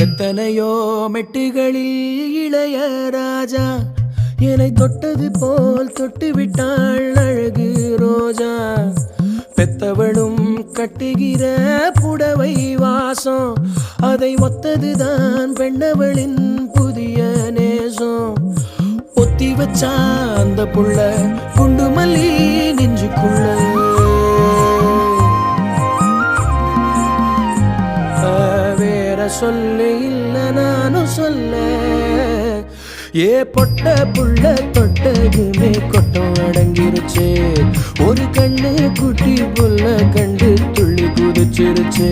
எத்தனையோ மெட்டுகளில் இளைய ராஜா என்னை தொட்டது போல் தொட்டு விட்டாள் அழகு ரோஜா. பெத்தவளும் கட்டுகிற புடவை வாசம் அதை ஒத்ததுதான் பெண்ணவளின் புதிய நேசம். பொத்தி வச்சா அந்த புள்ள குண்டு மல்லி நெஞ்சுக்குள்ள. வேற சொல்ல இல்ல நானும் சொல்ல. ஏ பொட்ட புள்ள தொட்டதுமே கொட்டம் அடங்கிருச்சு. ஒரு கண்ணு குட்டி புள்ள கண்டு துள்ளி குதிச்சிருச்சு.